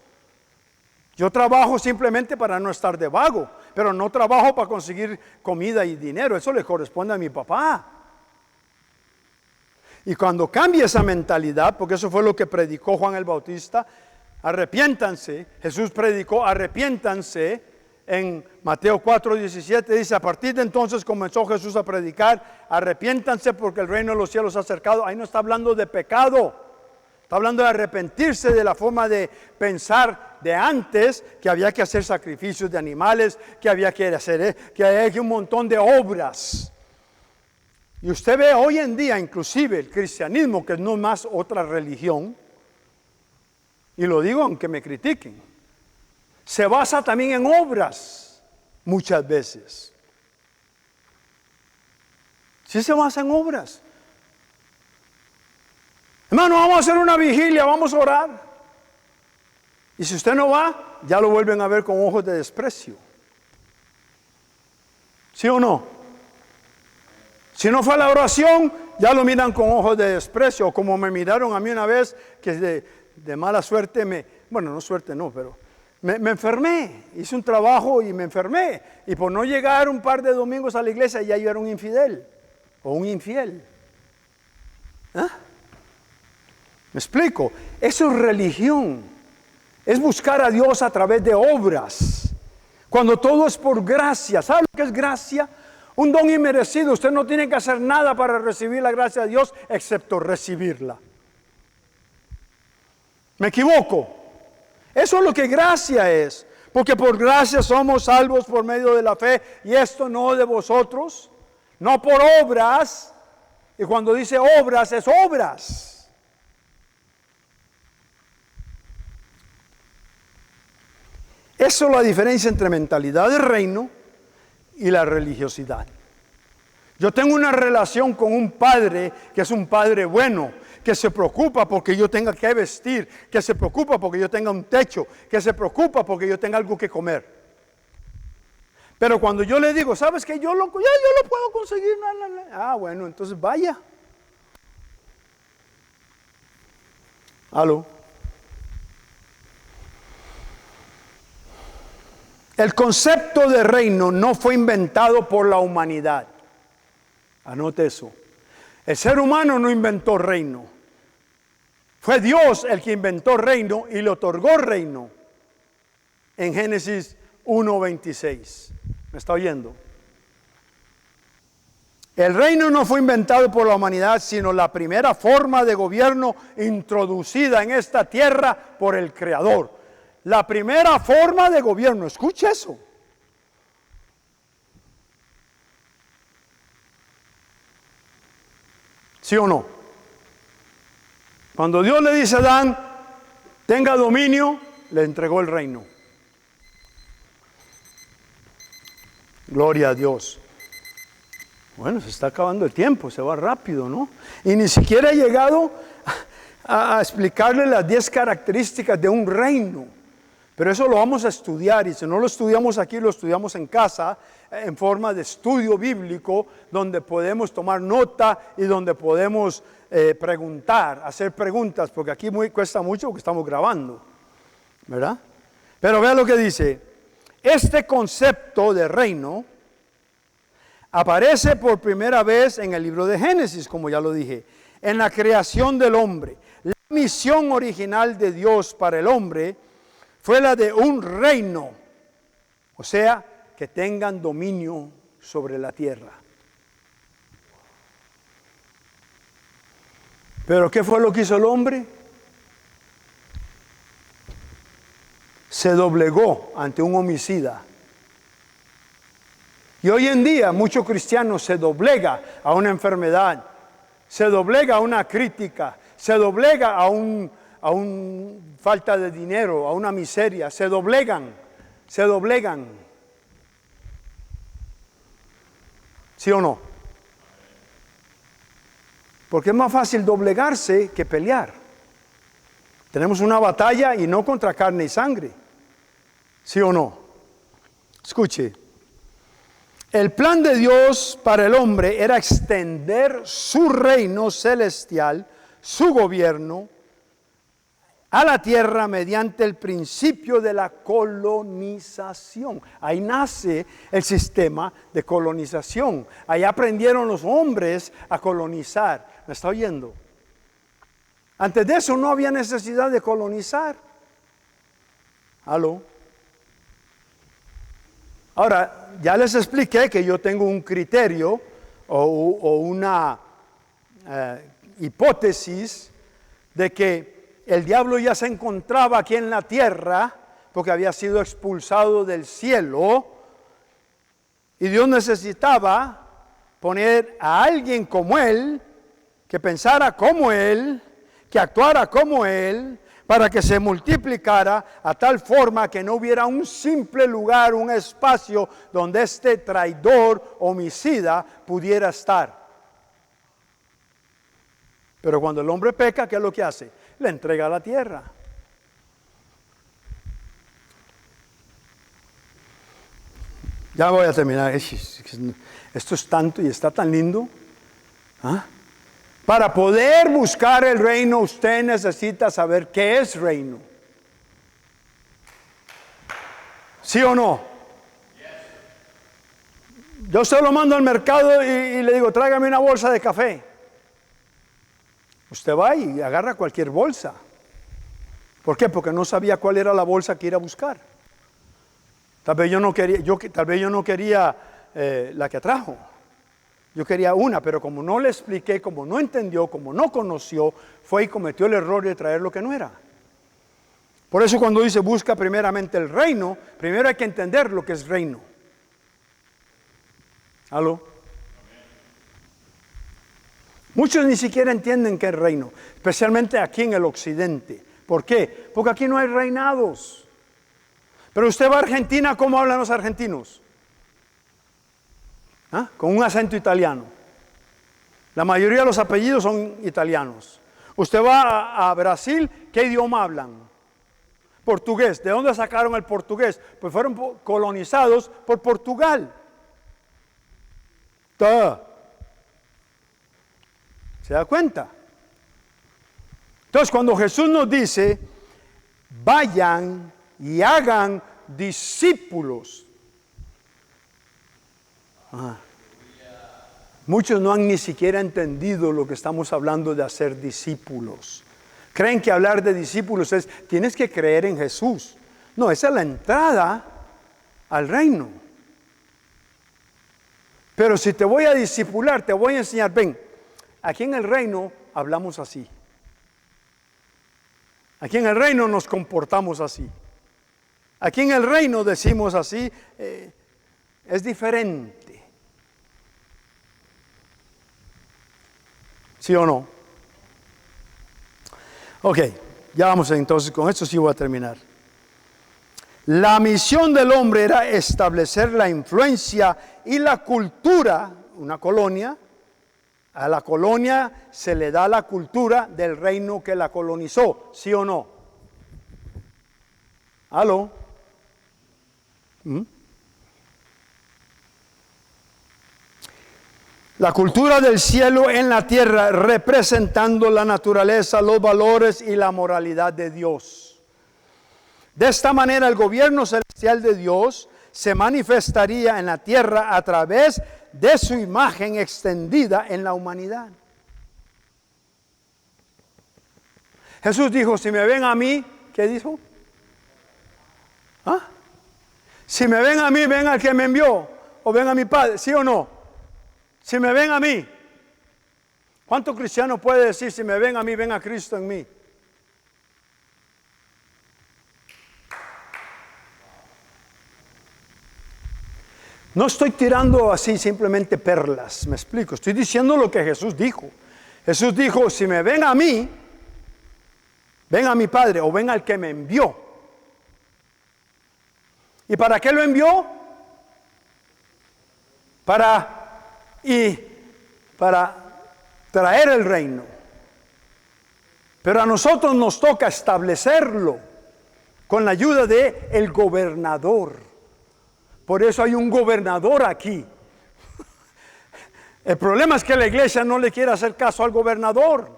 Speaker 1: Yo trabajo simplemente para no estar de vago, pero no trabajo para conseguir comida y dinero. Eso le corresponde a mi papá. Y cuando cambia esa mentalidad, porque eso fue lo que predicó Juan el Bautista, arrepiéntanse. Jesús predicó, arrepiéntanse. En Mateo 4:17 dice, a partir de entonces comenzó Jesús a predicar, arrepiéntanse porque el reino de los cielos se ha acercado. Ahí no está hablando de pecado, está hablando de arrepentirse de la forma de pensar de antes, que había que hacer sacrificios de animales, que había que hacer, que hay un montón de obras. Y usted ve hoy en día, inclusive el cristianismo, que no es más otra religión, y lo digo aunque me critiquen, se basa también en obras muchas veces. Sí se basa en obras. Hermano, vamos a hacer una vigilia, vamos a orar. Y si usted no va, ya lo vuelven a ver con ojos de desprecio. ¿Sí o no? Si no fue a la oración, ya lo miran con ojos de desprecio. O como me miraron a mí una vez, que de mala suerte bueno, no suerte no, pero me enfermé. Hice un trabajo y me enfermé. Y por no llegar un par de domingos a la iglesia, ya yo era un infidel o un infiel. ¿Ah? ¿Me explico? Eso es religión. Es buscar a Dios a través de obras. Cuando todo es por gracia. ¿Sabe lo que es gracia? Un don inmerecido. Usted no tiene que hacer nada para recibir la gracia de Dios, excepto recibirla. ¿Me equivoco? Eso es lo que gracia es. Porque por gracia somos salvos por medio de la fe. Y esto no de vosotros, no por obras. Y cuando dice obras, es obras. Eso es la diferencia entre mentalidad de reino y la religiosidad. Yo tengo una relación con un padre que es un padre bueno, que se preocupa porque yo tenga que vestir, que se preocupa porque yo tenga un techo, que se preocupa porque yo tenga algo que comer. Pero cuando yo le digo, ¿sabes qué? Yo lo puedo conseguir. Ah, bueno, entonces vaya. ¿Aló? El concepto de reino no fue inventado por la humanidad. Anote eso. El ser humano no inventó reino. Fue Dios el que inventó reino y le otorgó reino. En Génesis 1:26. ¿Me está oyendo? El reino no fue inventado por la humanidad, sino la primera forma de gobierno introducida en esta tierra por el Creador. La primera forma de gobierno. Escuche eso. ¿Sí o no? Cuando Dios le dice a Adán, tenga dominio, le entregó el reino. Gloria a Dios. Bueno, se está acabando el tiempo, se va rápido, ¿no? Y ni siquiera he llegado a explicarle las 10 características de un reino. Pero eso lo vamos a estudiar, y si no lo estudiamos aquí, lo estudiamos en casa, en forma de estudio bíblico, donde podemos tomar nota y donde podemos preguntar, hacer preguntas, porque aquí cuesta mucho porque estamos grabando, ¿verdad? Pero vea lo que dice. Este concepto de reino aparece por primera vez en el libro de Génesis, como ya lo dije, en la creación del hombre. La misión original de Dios para el hombre fue la de un reino, o sea, que tengan dominio sobre la tierra. ¿Pero qué fue lo que hizo el hombre? Se doblegó ante un homicida. Y hoy en día muchos cristianos se doblega a una enfermedad, se doblega a una crítica, se doblega a un falta de dinero, a una miseria, se doblegan. ¿Sí o no? Porque es más fácil doblegarse que pelear. Tenemos una batalla y no contra carne y sangre. ¿Sí o no? Escuche. El plan de Dios para el hombre era extender su reino celestial, su gobierno, a la tierra mediante el principio de la colonización. Ahí nace el sistema de colonización. Ahí aprendieron los hombres a colonizar. ¿Me está oyendo? Antes de eso no había necesidad de colonizar. ¿Aló? Ahora, ya les expliqué que yo tengo un criterio o una hipótesis de que el diablo ya se encontraba aquí en la tierra porque había sido expulsado del cielo y Dios necesitaba poner a alguien como él, que pensara como él, que actuara como él, para que se multiplicara a tal forma que no hubiera un simple lugar, un espacio donde este traidor, homicida, pudiera estar. Pero cuando el hombre peca, ¿qué es lo que hace? Le entrega la tierra. Ya voy a terminar. Esto es tanto y está tan lindo. ¿Ah? Para poder buscar el reino, usted necesita saber qué es reino. ¿Sí o no? Yo se lo mando al mercado y le digo, tráigame una bolsa de café. Usted va y agarra cualquier bolsa. ¿Por qué? Porque no sabía cuál era la bolsa que ir a buscar. Tal vez yo no quería la que trajo. Yo quería una, pero como no le expliqué, como no entendió, como no conoció, fue y cometió el error de traer lo que no era. Por eso cuando dice busca primeramente el reino, primero hay que entender lo que es reino. ¿Aló? Muchos ni siquiera entienden qué es reino, especialmente aquí en el occidente. ¿Por qué? Porque aquí no hay reinados. Pero usted va a Argentina, ¿cómo hablan los argentinos? ¿Ah? Con un acento italiano. La mayoría de los apellidos son italianos. Usted va a Brasil, ¿qué idioma hablan? Portugués. ¿De dónde sacaron el portugués? Pues fueron colonizados por Portugal. ¿Se da cuenta? Entonces, cuando Jesús nos dice, vayan y hagan discípulos. Muchos no han ni siquiera entendido lo que estamos hablando de hacer discípulos. Creen que hablar de discípulos es, tienes que creer en Jesús. No, esa es la entrada al reino. Pero si te voy a discipular, te voy a enseñar, ven, aquí en el reino hablamos así. Aquí en el reino nos comportamos así. Aquí en el reino decimos así, es diferente. ¿Sí o no? Ok, ya vamos entonces, con esto sí voy a terminar. La misión del hombre era establecer la influencia y la cultura, una colonia. A la colonia se le da la cultura del reino que la colonizó, ¿sí o no? ¿Aló? La cultura del cielo en la tierra, representando la naturaleza, los valores y la moralidad de Dios. De esta manera, el gobierno celestial de Dios se manifestaría en la tierra a través de su imagen extendida en la humanidad. Jesús dijo, si me ven a mí, ¿qué dijo? ¿Ah? Si me ven a mí, ven al que me envió, o ven a mi Padre, ¿sí o no? Si me ven a mí, ¿cuánto cristiano puede decir, si me ven a mí, ven a Cristo en mí? No estoy tirando así simplemente perlas, me explico. Estoy diciendo lo que Jesús dijo. Jesús dijo, si me ven a mí, ven a mi Padre o ven al que me envió. ¿Y para qué lo envió? Para traer el reino. Pero a nosotros nos toca establecerlo con la ayuda de el gobernador. Por eso hay un gobernador aquí. El problema es que la iglesia no le quiere hacer caso al gobernador.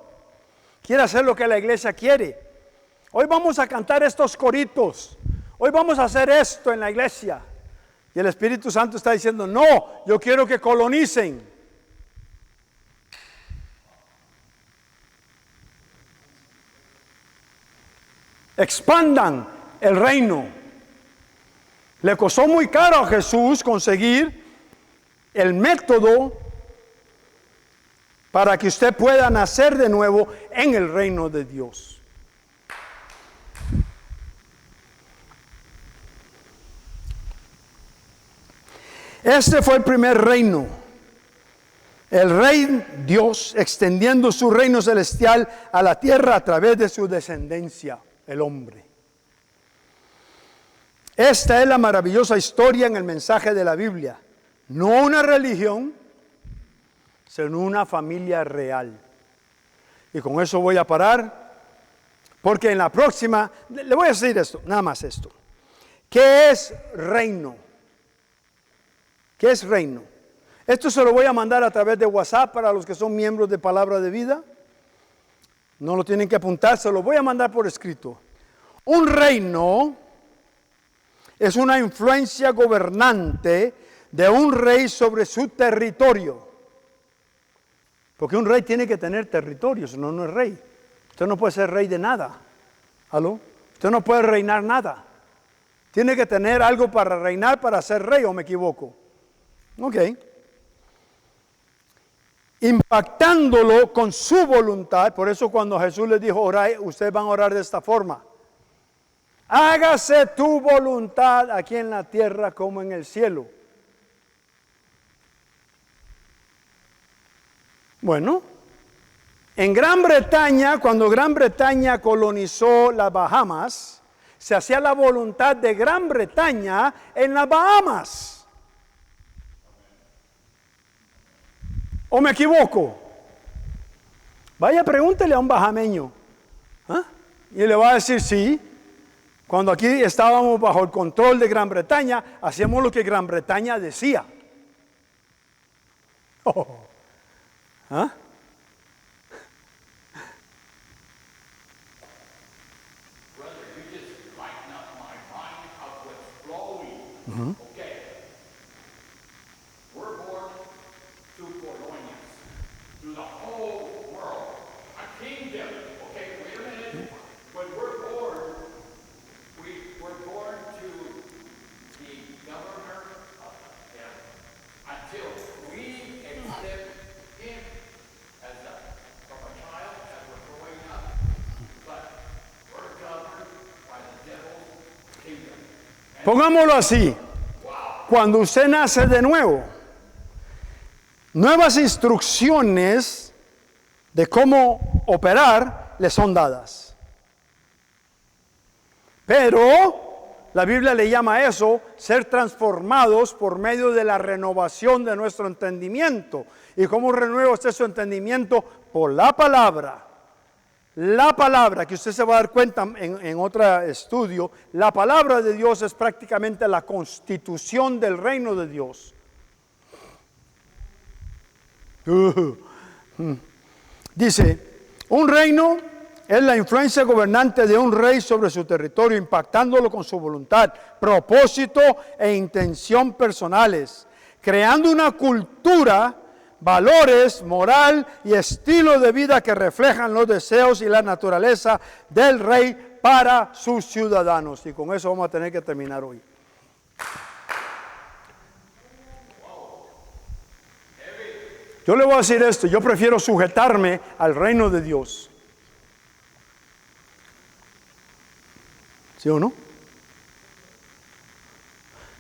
Speaker 1: Quiere hacer lo que la iglesia quiere. Hoy vamos a cantar estos coritos. Hoy vamos a hacer esto en la iglesia. Y el Espíritu Santo está diciendo, no, yo quiero que colonicen. Expandan el reino. Le costó muy caro a Jesús conseguir el método para que usted pueda nacer de nuevo en el reino de Dios. Este fue el primer reino. El rey Dios extendiendo su reino celestial a la tierra a través de su descendencia, el hombre. Esta es la maravillosa historia en el mensaje de la Biblia. No una religión, sino una familia real. Y con eso voy a parar, porque en la próxima, le voy a decir esto, nada más esto. ¿Qué es reino? ¿Qué es reino? Esto se lo voy a mandar a través de WhatsApp para los que son miembros de Palabra de Vida. No lo tienen que apuntar, se lo voy a mandar por escrito. Un reino es una influencia gobernante de un rey sobre su territorio. Porque un rey tiene que tener territorio, si no, no es rey. Usted no puede ser rey de nada. ¿Aló? Usted no puede reinar nada. Tiene que tener algo para reinar, para ser rey, ¿o me equivoco? Ok. Impactándolo con su voluntad. Por eso cuando Jesús les dijo, orar, ustedes van a orar de esta forma. Hágase tu voluntad aquí en la tierra como en el cielo. Bueno, en Gran Bretaña, cuando Gran Bretaña colonizó las Bahamas, se hacía la voluntad de Gran Bretaña en las Bahamas. ¿O me equivoco? Vaya, pregúntele a un bahameño. ¿Ah? Y le va a decir sí. Cuando aquí estábamos bajo el control de Gran Bretaña, hacíamos lo que Gran Bretaña decía. Oh. ¿Ah? Uh-huh.
Speaker 2: Okay. We're born through colonias, through the whole world. A kingdom. Okay, wait a minute. When we're born, we're born to the governor of him until we accept him as from a child as we're growing up. But we're governed by the devil's kingdom.
Speaker 1: Pongámoslo así. Cuando usted nace de nuevo, nuevas instrucciones de cómo operar le son dadas. Pero la Biblia le llama a eso ser transformados por medio de la renovación de nuestro entendimiento. ¿Y cómo renueva usted su entendimiento? Por la palabra. La palabra, que usted se va a dar cuenta en otro estudio, la palabra de Dios es prácticamente la constitución del reino de Dios. Dice, un reino es la influencia gobernante de un rey sobre su territorio, impactándolo con su voluntad, propósito e intención personales, creando una cultura, valores, moral y estilo de vida que reflejan los deseos y la naturaleza del rey para sus ciudadanos. Y con eso vamos a tener que terminar hoy. Yo le voy a decir esto, yo prefiero sujetarme al reino de Dios. ¿Sí o no?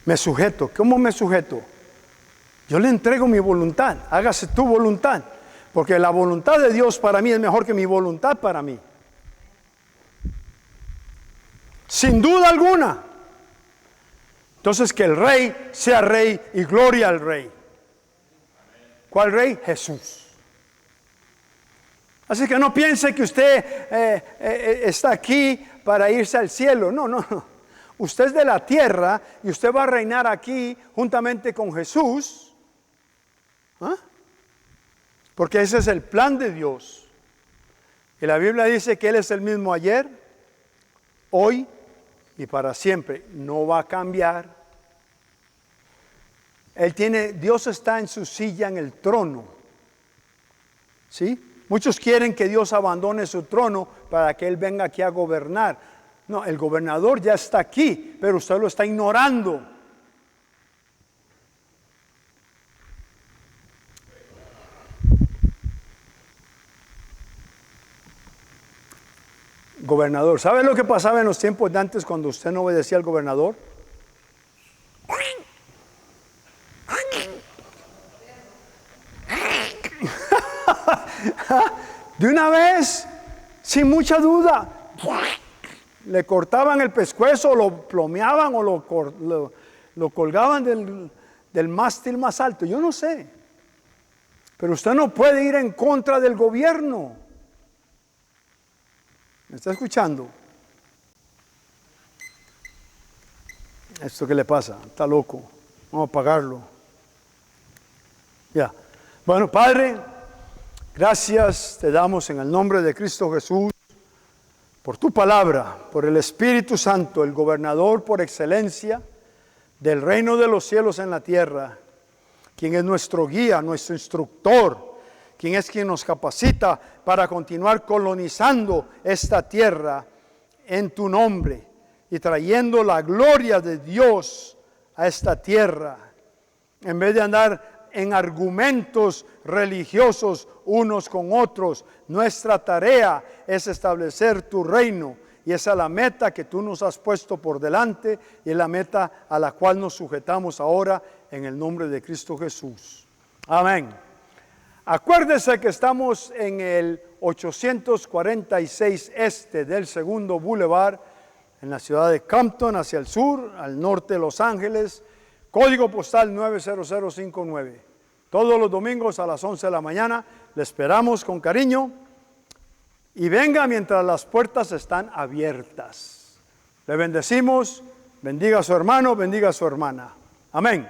Speaker 1: Me sujeto. ¿Cómo me sujeto? Yo le entrego mi voluntad, hágase tu voluntad, porque la voluntad de Dios para mí es mejor que mi voluntad para mí. Sin duda alguna. Entonces que el rey sea rey y gloria al rey. ¿Cuál rey? Jesús. Así que no piense que usted está aquí para irse al cielo. No, no, no. Usted es de la tierra y usted va a reinar aquí juntamente con Jesús. ¿Ah? Porque ese es el plan de Dios. Y la Biblia dice que Él es el mismo ayer, hoy y para siempre. No va a cambiar. Dios está en su silla en el trono. ¿Sí? Muchos quieren que Dios abandone su trono para que Él venga aquí a gobernar. No, el gobernador ya está aquí, pero usted lo está ignorando. Gobernador, ¿sabe lo que pasaba en los tiempos de antes cuando usted no obedecía al gobernador? De una vez, sin mucha duda, le cortaban el pescuezo, lo plomeaban o lo colgaban del mástil más alto. Yo no sé, pero usted no puede ir en contra del gobierno. ¿Me está escuchando? ¿Esto qué le pasa? Está loco. Vamos a apagarlo. Ya. Bueno, Padre, gracias te damos en el nombre de Cristo Jesús por tu palabra, por el Espíritu Santo, el gobernador por excelencia del reino de los cielos en la tierra, quien es nuestro guía, nuestro instructor, quien nos capacita para continuar colonizando esta tierra en tu nombre y trayendo la gloria de Dios a esta tierra, en vez de andar en argumentos religiosos unos con otros. Nuestra tarea es establecer tu reino y esa es la meta que tú nos has puesto por delante y es la meta a la cual nos sujetamos ahora en el nombre de Cristo Jesús. Amén. Acuérdese que estamos en el 846 este del segundo Boulevard, en la ciudad de Compton, hacia el sur, al norte de Los Ángeles, código postal 90059. Todos los domingos a las 11 de la mañana, le esperamos con cariño y venga mientras las puertas están abiertas. Le bendecimos, bendiga a su hermano, bendiga a su hermana. Amén.